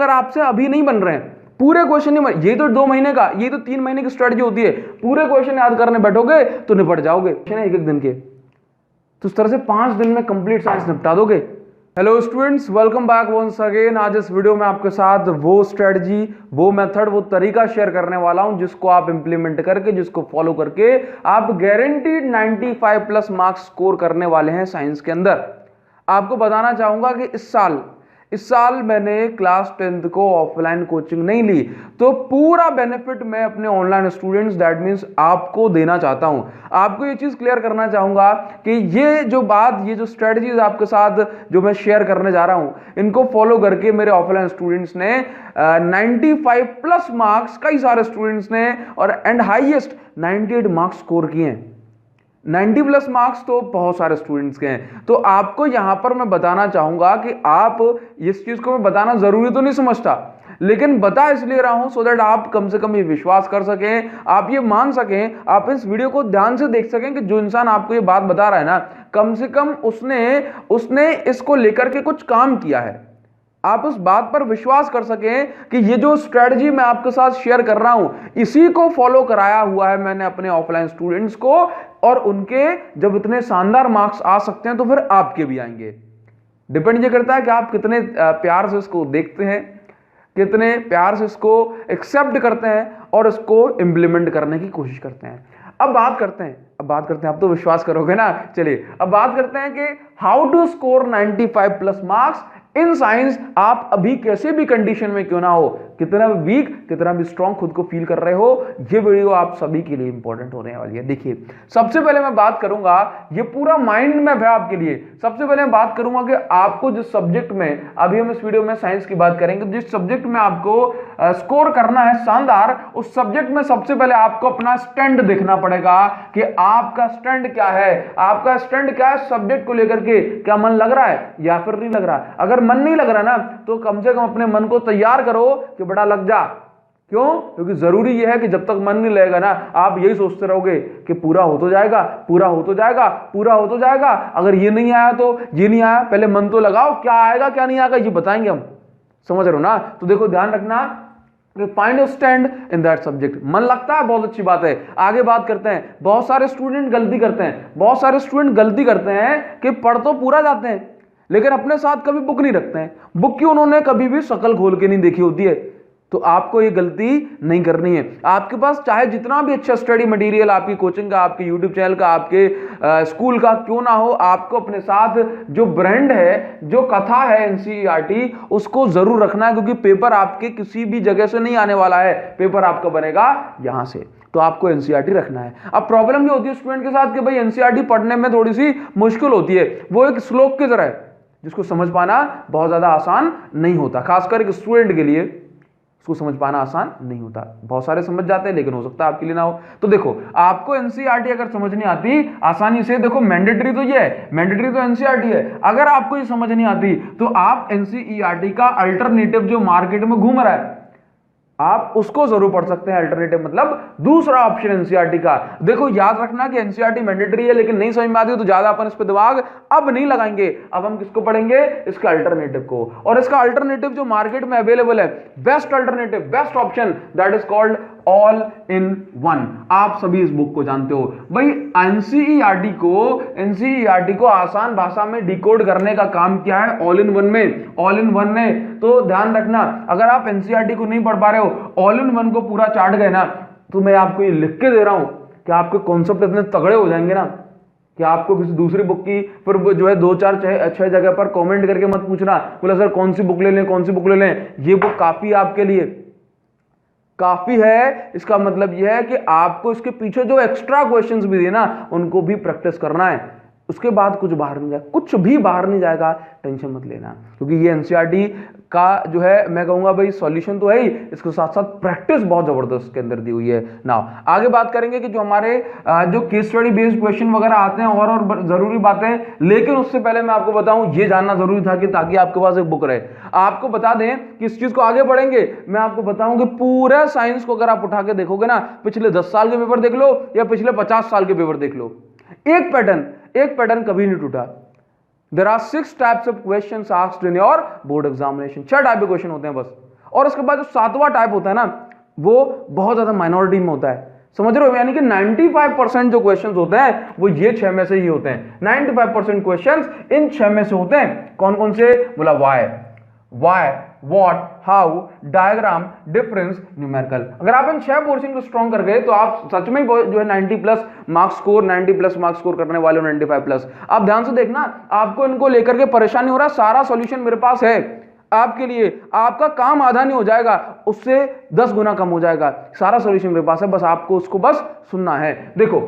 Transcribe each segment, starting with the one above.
अगर आपसे अभी नहीं बन रहे हैं, पूरे क्वेश्चन नहीं बन, ये तो 2 महीने का, ये तो 3 महीने की स्ट्रेटजी होती है, पूरे क्वेश्चन याद करने बैठोगे तो निपट जाओगे एक एक दिन के, तो इस तरह से 5 दिन में कंप्लीट साइंस निपटा दोगे। Hello students, welcome back once again. आज इस वीडियो में आपके साथ वो स्ट्रेटजी, वो मेथड, वो तरीका शेयर करने वाला हूं जिसको आप इंप्लीमेंट करके, जिसको फॉलो करके आप गारंटीड 95 प्लस मार्क्स स्कोर करने वाले हैं साइंस के अंदर। आपको बताना चाहूंगा कि इस साल मैंने क्लास 10th को ऑफलाइन कोचिंग नहीं ली, तो पूरा बेनिफिट मैं अपने ऑनलाइन स्टूडेंट्स, दैट मींस आपको देना चाहता हूं। आपको ये चीज क्लियर करना चाहूंगा कि ये जो स्ट्रेटजीज आपके साथ जो मैं शेयर करने जा रहा हूं, इनको फॉलो करके मेरे ऑफलाइन स्टूडेंट्स ने 95 प्लस मार्क्स, कई सारे स्टूडेंट्स ने, और एंड हाईएस्ट 98 मार्क्स स्कोर किए हैं। 90 प्लस मार्क्स तो बहुत सारे स्टूडेंट्स के हैं। तो आपको यहां पर मैं बताना चाहूंगा कि आप इस चीज को मैं बताना जरूरी तो नहीं समझता, लेकिन बता इसलिए रहा हूं सो दैट आप कम से कम ये विश्वास कर सकें, आप ये मान सकें, आप इस वीडियो को ध्यान से देख सकें कि जो इंसान आपको ये बात बता रहा है ना, कम से कम उसने इसको लेकर के कुछ काम किया है। आप उस बात पर विश्वास कर सकें कि ये जो स्ट्रेटजी मैं आपके साथ शेयर कर रहा हूं, इसी को फॉलो कराया हुआ है मैंने अपने ऑफलाइन स्टूडेंट्स को, और उनके जब इतने शानदार मार्क्स आ सकते हैं तो फिर आपके भी आएंगे। डिपेंड ये करता है कि आप कितने प्यार से इसको देखते हैं, कितने प्यार से इसको एक्सेप्ट करते हैं और इसको इंप्लीमेंट करने की कोशिश करते हैं। अब बात करते हैं, आप तो विश्वास करोगे ना। चलिए अब बात करते हैं कि how to score 95 plus marks in science. आप अभी कैसे भी कंडीशन में क्यों ना हो, कितना भी वीक, कितना भी स्ट्रांग खुद को फील कर रहे हो, ये वीडियो आप सभी के लिए इंपॉर्टेंट होने वाली है। देखिए, सबसे पहले मैं बात करूंगा, ये पूरा माइंड मैप है आपके लिए। सबसे पहले मैं बात करूंगा कि आपको जिस सब्जेक्ट में, अभी हम इस वीडियो में साइंस की बात करेंगे, जिस सब्जेक्ट में आपको स्कोर करना है शानदार, उस सब्जेक्ट में सबसे पहले आपको अपना स्टैंड देखना पड़ेगा कि आपका स्टैंड क्या है। आपका स्टैंड क्या है सब्जेक्ट को लेकर के, क्या मन लग रहा है या फिर नहीं लग रहा है। अगर मन नहीं लग रहा ना, तो कम से कम अपने मन को तैयार करो कि बड़ा लग जा। क्यों? क्योंकि जरूरी यह है कि जब तक मन नहीं लगेगा ना, आप यही सोचते रहोगे कि पूरा हो तो जाएगा, पूरा हो तो जाएगा, पूरा हो तो जाएगा, अगर ये नहीं आया तो ये नहीं आया। पहले मन तो लगाओ, क्या आएगा क्या नहीं आएगा ये बताएंगे हम, समझ रहे हो ना। तो देखो, ध्यान रखना, find your stand in that subject. मन लगता है, बहुत अच्छी बात है। आगे बात करते हैं, बहुत सारे स्टूडेंट गलती करते हैं कि पढ़ तो पूरा जाते हैं लेकिन अपने साथ कभी बुक नहीं रखते हैं। बुक की उन्होंने कभी भी शक्ल खोल के नहीं देखी होती है। तो आपको ये गलती नहीं करनी है। आपके पास चाहे जितना भी अच्छा स्टडी मटेरियल आपकी कोचिंग का, आपके यूट्यूब चैनल का, आपके स्कूल का क्यों ना हो, आपको अपने साथ जो ब्रांड है, जो कथा है एनसीईआरटी, उसको जरूर रखना है, क्योंकि पेपर आपके किसी भी जगह से नहीं आने वाला है। पेपर आपका बनेगा यहां से, तो आपको एनसीईआरटी रखना है। अब प्रॉब्लम ये होती है स्टूडेंट के साथ कि भाई एनसीईआरटी पढ़ने में थोड़ी सी मुश्किल होती है। वो एक श्लोक की तरह है जिसको समझ पाना बहुत ज्यादा आसान नहीं होता, खासकर एक स्टूडेंट के लिए उसको समझ पाना आसान नहीं होता। बहुत सारे समझ जाते हैं लेकिन हो सकता है आपके लिए ना हो। तो देखो, आपको एनसीईआरटी अगर समझ नहीं आती आसानी से, देखो मैंडेटरी तो ये है, मैंडेटरी तो एनसीईआरटी है। अगर आपको ये समझ नहीं आती तो आप एनसीईआरटी का अल्टरनेटिव जो मार्केट में घूम रहा है, आप उसको जरूर पढ़ सकते हैं। अल्टरनेटिव मतलब दूसरा ऑप्शन एनसीईआरटी का। देखो, याद रखना कि एनसीईआरटी मैंडेटरी है, लेकिन नहीं समझ में आती तो ज्यादा अपन इस पे दिमाग अब नहीं लगाएंगे। अब हम किसको पढ़ेंगे? इसका अल्टरनेटिव को। और इसका अल्टरनेटिव जो मार्केट में अवेलेबल है, best alternative, best option, that is called all in one. आप सभी इस बुक को जानते हो भाई। एनसीईआरटी को आसान भाषा में डिकोड करने का काम किया है ऑल इन वन ने। तो ध्यान रखना, अगर आप एनसीईआरटी को नहीं पढ़ पा रहे हो, ऑल इन वन को पूरा चाट गए ना, तो मैं आपको ये लिख के दे रहा हूं कि आपके कॉन्सेप्ट इतने तगड़े हो जाएंगे ना कि आपको किसी दूसरी बुक की फिर जो है 2 4 6 जगह पर कमेंट करके मत पूछना, बोला सर कौन सी बुक ले लें। ये बुक काफी है आपके लिए, काफी है। इसका मतलब यह है कि आपको इसके पीछे जो एक्स्ट्रा क्वेश्चंस भी दिए ना, उनको भी प्रैक्टिस करना है। उसके बाद कुछ भी बाहर नहीं जाएगा, टेंशन मत लेना, क्योंकि ये एनसीईआरटी का जो है, मैं कहूंगा भाई सॉल्यूशन तो है ही, इसके साथ साथ प्रैक्टिस बहुत जबरदस्त के अंदर दी हुई है। नाउ आगे बात करेंगे कि जो हमारे जो केस स्टडी बेस्ड क्वेश्चन वगैरह आते हैं और जरूरी बातें, लेकिन उससे पहले मैं आपको बताऊं, ये जानना जरूरी था कि ताकि आपके पास एक बुक रहे। आपको बता दें कि इस चीज को आगे बढ़ेंगे, मैं आपको बताऊं कि पूरे साइंस को अगर आप उठा के देखोगे ना, पिछले 10 साल के पेपर देख लो या पिछले 50 साल के पेपर देख लो, एक पैटर्न कभी नहीं टूटा। There are 6 types of questions asked in your board examination। 6 type के क्वेश्चन होते हैं बस। और उसके बाद जो 7वां टाइप होता है ना, वो बहुत ज्यादा माइनॉरिटी में होता है, समझ रहे हो, यानी कि 95% जो क्वेश्चंस होते हैं वो ये 6 में से ही होते हैं। 95% क्वेश्चंस इन 6 में से होते हैं। कौन कौन से? बोला why, what, how, diagram, difference, numerical. अगर आप इन 6 पोर्शन को स्ट्रॉन्ग कर गए तो आप सच में जो है 90+ मार्क्स स्कोर, 90+ मार्क्स स्कोर करने वाले हो, 95+। आप ध्यान से देखना, आपको इनको लेकर के परेशानी हो रहा, सारा सॉल्यूशन मेरे पास है आपके लिए। आपका काम आधा नहीं हो जाएगा, उससे 10 गुना कम हो जाएगा। सारा सॉल्यूशन मेरे पास है, बस आपको उसको बस सुनना है। देखो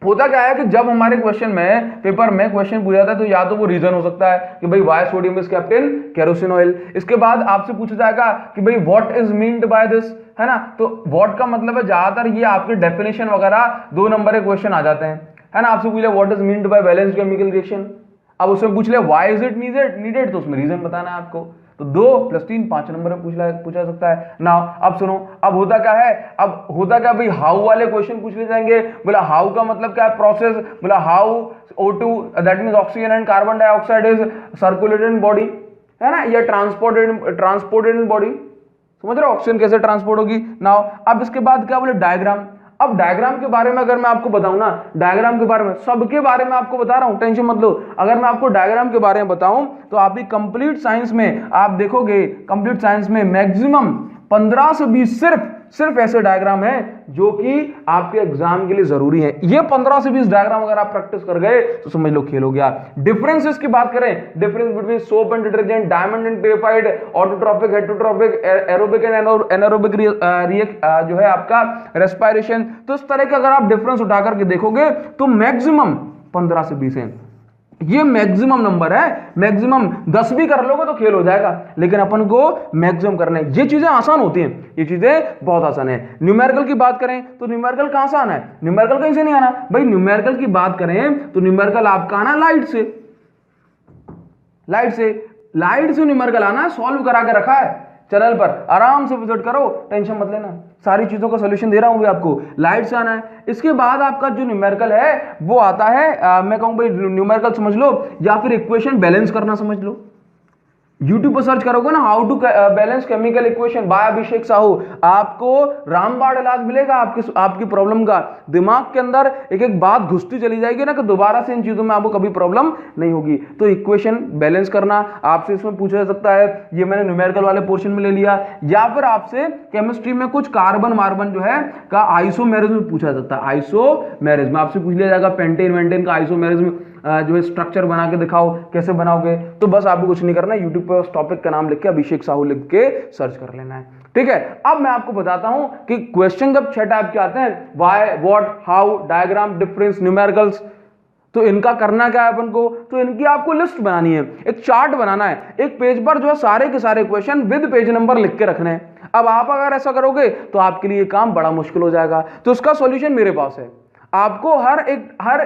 होता क्या है कि जब हमारे क्वेश्चन में, पेपर में क्वेश्चन पूछा जाता है तो या तो वो रीजन हो सकता है कि भाई why sodium is kept in kerosene oil. इसके बाद आपसे पूछा जाएगा कि भाई what is meant by this, है ना। तो व्हाट का मतलब है, ज्यादातर ये आपके डेफिनेशन वगैरह 2 नंबर के क्वेश्चन आ जाते हैं, है ना। आपसे पूछ लिया what is meant bye balanced chemical reaction, अब उसमें पूछ लिया व्हाई इज इट नीडेड, तो उसमें रीजन बताना है आपको। तो 2 + 3 5 नंबर में पूछा सकता है ना। अब सुनो, अब होता क्या है, अब होता क्या भाई, हाउ वाले क्वेश्चन पूछ ले जाएंगे। बोला हाउ का मतलब क्या है, प्रोसेस। बोला how O2 that means oxygen and carbon dioxide is circulated in body, है ना, या ट्रांसपोर्टेड इन बॉडी। समझ रहे हो, ऑक्सीजन कैसे ट्रांसपोर्ट होगी। नाउ अब इसके बाद क्या बोले, डायग्राम। अब डायग्राम के बारे में अगर मैं आपको बताऊं ना, डायग्राम के बारे में, सबके बारे में आपको बता रहा हूं, टेंशन मत लो। अगर मैं आपको डायग्राम के बारे में बताऊं तो आपकी कंप्लीट साइंस में आप देखोगे, कंप्लीट साइंस में मैक्सिमम 15 से 20 सिर्फ ऐसे डायग्राम है जो कि आपके एग्जाम के लिए जरूरी है। ये 15 से 20 डायग्राम अगर आप प्रैक्टिस कर गए तो समझ लो खेल हो गया। डिफरेंसेस की बात करें, difference between soap and detergent, diamond and graphite, autotrophic, heterotrophic, aerobic and anaerobic जो है आपका रेस्पिरेशन, तो इस तरह के अगर आप डिफरेंस उठा करके देखोगे तो मैक्सिमम 15 से 20 है। ये मैक्सिमम नंबर है, मैक्सिमम 10 भी कर लोगे तो खेल हो जाएगा, लेकिन अपन को मैक्सिमम करना है। ये चीजें आसान होती हैं, ये चीजें बहुत आसान है। न्यूमेरिकल की बात करें तो न्यूमेरिकल कहां से आना है, न्यूमेरिकल कहीं से नहीं आना भाई। न्यूमेरिकल की बात करें तो न्यूमेरिकल आपका आना लाइट से न्यूमेरिकल आना है। सॉल्व करा के रखा है चैनल पर, आराम से विजिट करो, टेंशन मत लेना, सारी चीजों का सॉल्यूशन दे रहा हूं भी आपको। लाइट से आना है। इसके बाद आपका जो न्यूमेरिकल है वो आता है, मैं कहूं भाई न्यूमेरिकल समझ लो या फिर इक्वेशन बैलेंस करना समझ लो। YouTube पर सर्च करोगे ना, how to balance chemical equation by Abhishek Sahu, आपको रामबाण इलाज मिलेगा आपकी प्रॉब्लम का। दिमाग के अंदर एक एक बात घुसती चली जाएगी ना कि दोबारा से इन चीजों में आपको कभी प्रॉब्लम नहीं होगी। तो इक्वेशन बैलेंस करना आपसे इसमें पूछा जा सकता है, ये मैंने न्यूमेरिकल वाले पोर्शन में ले लिया। या फिर आपसे केमिस्ट्री में कुछ कार्बन जो है का आइसोमेरिज्म पूछा जा सकता है। आइसोमेरिज्म आपसे पूछ लिया जाएगा, पेंटेन वेंटेन का आइसोमेरिज्म जो है स्ट्रक्चर बना के दिखाओ, कैसे बनाओगे। तो बस आपको कुछ नहीं करना, यूट्यूब पे उस टॉपिक का नाम लिख के अभिषेक साहू लिख के सर्च कर लेना है, ठीक है। अब मैं आपको बताता हूं कि क्वेश्चन जब 6 टाइप के आते हैं, why, what, how, diagram, difference, numericals, तो इनका करना क्या है अपन को, तो इनकी आपको लिस्ट बनानी है, एक चार्ट बनाना है। एक पेज पर जो है सारे के सारे क्वेश्चन विद पेज नंबर लिख के रखने हैं। अब आप अगर ऐसा करोगे तो आपके लिए काम बड़ा मुश्किल हो जाएगा। तो उसका सॉल्यूशन मेरे पास है। आपको हर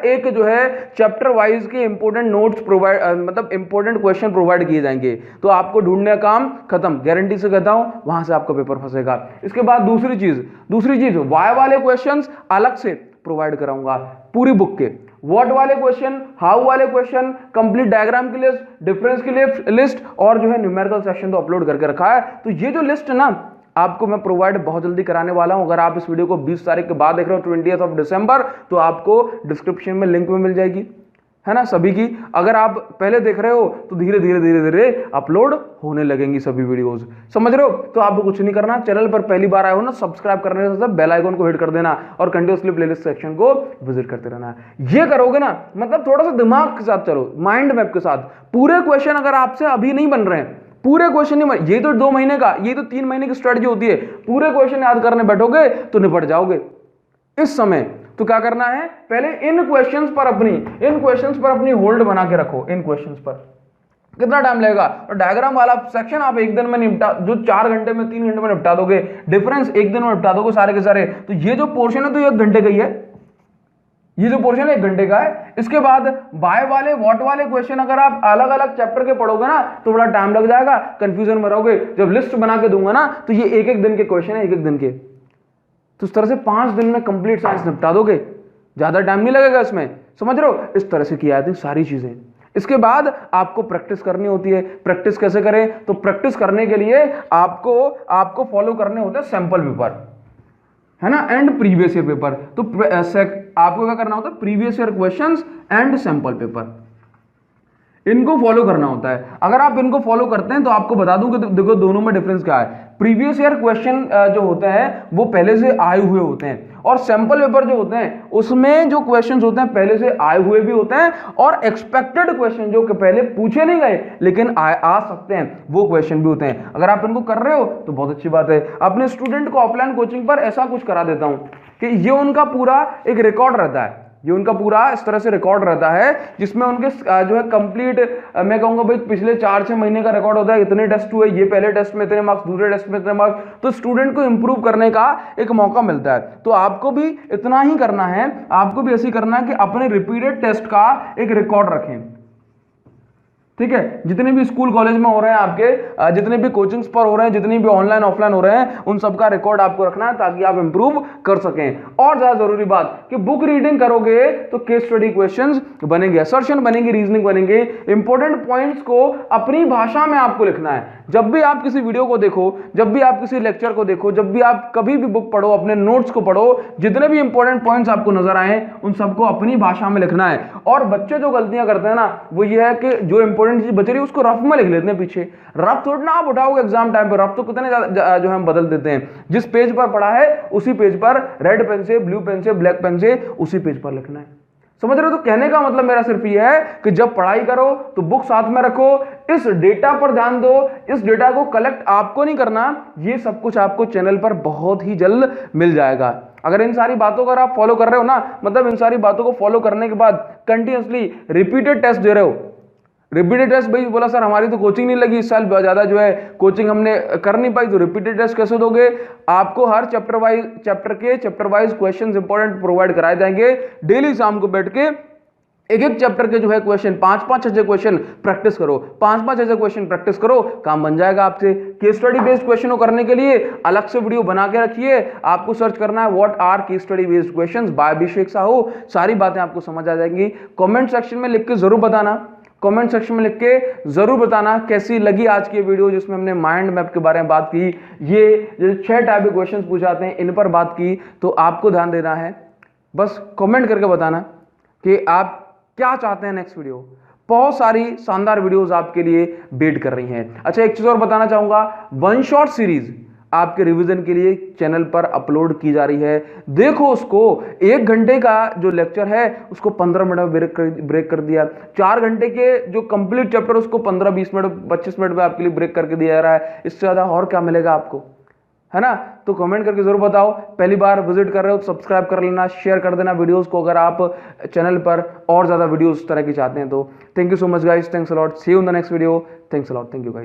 एक जो है चैप्टर वाइज के इंपॉर्टेंट नोट्स प्रोवाइड, मतलब इंपॉर्टेंट क्वेश्चन प्रोवाइड किए जाएंगे। तो आपको ढूंढने का काम खत्म, गारंटी से कहता हूं, वहां से आपका पेपर फंसेगा। इसके बाद दूसरी चीज वाई वाले क्वेश्चंस अलग से प्रोवाइड कराऊंगा पूरी बुक के। व्हाट वाले क्वेश्चन, हाउ वाले क्वेश्चन, कंप्लीट डायग्राम की लिस्ट, डिफरेंस की लिस्ट, और जो है न्यूमेरिकल सेक्शन तो अपलोड करके रखा है। तो ये जो लिस्ट है ना, आपको मैं प्रोवाइड बहुत जल्दी कराने वाला हूं। अगर आप इस वीडियो को 20 तारीख के बाद देख रहे हो, 20 दिसंबर, तो आपको डिस्क्रिप्शन में लिंक में मिल जाएगी, है ना, सभी की। अगर आप पहले देख रहे हो तो धीरे धीरे अपलोड होने लगेंगी सभी वीडियोस, समझ रहे हो। तो आपको कुछ नहीं करना, चैनल पर पहली बार आए हो ना, सब्सक्राइब करने से बेल आइकन को हिट कर देना और कंटिन्यूअसली प्लेलिस्ट सेक्शन को विजिट करते रहना। ये करोगे ना, मतलब थोड़ा सा दिमाग के साथ चलो, माइंड मैप के साथ। पूरे क्वेश्चन अगर आपसे अभी नहीं बन रहे हैं, पूरे क्वेश्चन नहीं, ये तो 2 महीने का, ये तो 3 महीने की स्ट्रेटजी होती है। पूरे क्वेश्चन याद करने बैठोगे तो निपट जाओगे इस समय। तो क्या करना है, पहले इन क्वेश्चंस पर अपनी होल्ड बना के रखो। इन क्वेश्चंस पर कितना टाइम लगेगा, और डायग्राम वाला सेक्शन आप 1 दिन में निपटा, जो 4 घंटे में 3 घंटे में निपटा दोगे। डिफरेंस 1 दिन में निपटा दोगे सारे के सारे। तो ये जो पोर्शन है तो 1 घंटे का ही है, ये जो पोर्शन है 1 घंटे का है। इसके बाद बाय वाले, व्हाट वाले क्वेश्चन अगर आप अलग अलग चैप्टर के पढ़ोगे ना तो बड़ा टाइम लग जाएगा, कंफ्यूजन में रहोगे। जब लिस्ट बना के दूंगा ना तो ये 1-1 दिन के क्वेश्चन है, 1-1 दिन के। तो इस तरह से 5 दिन में कंप्लीट साइंस निपटा दोगे, ज्यादा टाइम नहीं लगेगा इसमें, समझ रहे हो। इस तरह से किया जाती सारी चीजें। इसके बाद आपको प्रैक्टिस करनी होती है। प्रैक्टिस कैसे करें? तो प्रैक्टिस करने के लिए आपको फॉलो करने होते हैं सैंपल पेपर, है ना, एंड प्रीवियस ईयर पेपर। तो आपको क्या करना होता है? Previous year questions and sample paper, इनको फॉलो करना होता है। अगर आप इनको फॉलो करते हैं तो आपको बता दूं कि देखो दोनों में डिफरेंस क्या है। प्रीवियस ईयर क्वेश्चन जो होते हैं वो पहले से आए हुए होते हैं, और सैंपल पेपर जो होते हैं उसमें जो क्वेश्चंस होते हैं पहले से आए हुए भी होते हैं, और एक्सपेक्टेड क्वेश्चन जो कि पहले पूछे नहीं गए लेकिन आ सकते हैं वो क्वेश्चन भी होते हैं। अगर आप इनको कर रहे हो तो बहुत अच्छी बात है। अपने स्टूडेंट को ऑफलाइन कोचिंग पर ऐसा कुछ करा देता हूं कि ये उनका पूरा एक रिकॉर्ड रहता है, ये उनका पूरा इस तरह से रिकॉर्ड रहता है जिसमें उनके जो है कंप्लीट, मैं कहूंगा भाई पिछले 4-6 महीने का रिकॉर्ड होता है। इतने टेस्ट हुए, ये पहले टेस्ट में इतने मार्क्स, दूसरे टेस्ट में इतने मार्क्स, तो स्टूडेंट को इंप्रूव करने का एक मौका मिलता है। तो आपको भी इतना ही करना है, आपको भी ऐसे ही करना है कि अपने रिपीटेड टेस्ट का एक रिकॉर्ड रखें, ठीक है। जितने भी स्कूल कॉलेज में हो रहे हैं आपके, जितने भी कोचिंग्स पर हो रहे हैं, जितनी भी ऑनलाइन ऑफलाइन हो रहे हैं, उन सबका रिकॉर्ड आपको रखना है ताकि आप इंप्रूव कर सकें। और ज्यादा जरूरी बात कि बुक रीडिंग करोगे तो केस स्टडी क्वेश्चंस बनेंगे, असर्शन बनेंगे, रीजनिंग बनेंगे। इंपॉर्टेंट पॉइंट्स को अपनी भाषा में आपको लिखना है। जब भी आप किसी वीडियो को देखो, जब भी आप किसी लेक्चर को देखो, जब भी आप कभी भी बुक पढ़ो, अपने नोट्स को पढ़ो, जितने भी इंपॉर्टेंट पॉइंट्स आपको नजर आए उन सबको अपनी भाषा में लिखना है। और बच्चे जो गलतियां करते हैं ना वो ये है कि जो इंपॉर्टेंट चीज बच रही है उसको रफ में लिख लेते हैं पीछे। रफ थोड़ा ना आप उठाओगे एग्जाम टाइम पर, रफ तो कितने जो हम बदल देते हैं। जिस पेज पर पढ़ा है उसी पेज पर रेड पेन से, ब्लू पेन से, ब्लैक पेन से उसी पेज पर लिखना है। समझ रहे हो? तो कहने का मतलब मेरा सिर्फ ये है कि जब पढ़ाई करो तो बुक साथ में रखो, इस डेटा पर ध्यान दो। इस डेटा को कलेक्ट आपको नहीं करना, ये सब कुछ आपको चैनल पर बहुत ही जल्द मिल जाएगा। अगर इन सारी बातों को आप फॉलो कर रहे हो ना, मतलब इन सारी बातों को फॉलो करने के बाद कंटिन्यूअसली रिपीटेड टेस्ट दे रहे हो, रिपीटेड टेस्ट, भाई बोला सर हमारी तो कोचिंग नहीं लगी इस साल, ज्यादा जो है कोचिंग हमने कर नहीं पाई, तो रिपीटेड टेस्ट कैसे दोगे? आपको हर chapter wise questions important provide कराए जाएंगे। डेली शाम को बैठ के एक एक चैप्टर के जो है क्वेश्चन 5-5 ऐसे क्वेश्चन प्रैक्टिस करो, 5-5 ऐसे क्वेश्चन प्रैक्टिस करो, काम बन जाएगा आपसे। केस स्टडी बेस्ड क्वेश्चन को करने के लिए अलग से वीडियो बना के रखिए, आपको सर्च करना है what are case study based questions by Abhishek Sahu, सारी बातें आपको समझ आ जाएंगी। कमेंट सेक्शन में लिख के जरूर बताना, कमेंट सेक्शन में लिख के जरूर बताना कैसी लगी आज की वीडियो जिसमें हमने माइंड मैप के बारे में बात की। ये जो 6 टाइप के क्वेश्चंस पूछे जाते हैं इन पर बात की, तो आपको ध्यान देना है, बस कमेंट करके बताना कि आप क्या चाहते हैं नेक्स्ट वीडियो। बहुत सारी शानदार वीडियोस आपके लिए वेट कर रही हैं। अच्छा, एक चीज और बताना चाहूंगा, वन शॉट सीरीज आपके रिवीजन के लिए चैनल पर अपलोड की जा रही है। देखो उसको, 1 घंटे का जो लेक्चर है उसको 15 मिनट में ब्रेक कर दिया। 4 घंटे के जो कंप्लीट चैप्टर उसको 15-20 मिनट 25 मिनट में आपके लिए ब्रेक करके दिया जा रहा है। इससे ज्यादा और क्या मिलेगा आपको, है ना? तो कमेंट करके जरूर बताओ। पहली बार विजिट कर रहे हो तो सब्सक्राइब कर लेना, शेयर कर देना वीडियोस को अगर आप चैनल पर और ज्यादा वीडियोस तरह की चाहते हैं तो। Thank you so much guys, thanks a lot, see you in the next video, thanks a lot, thank you guys.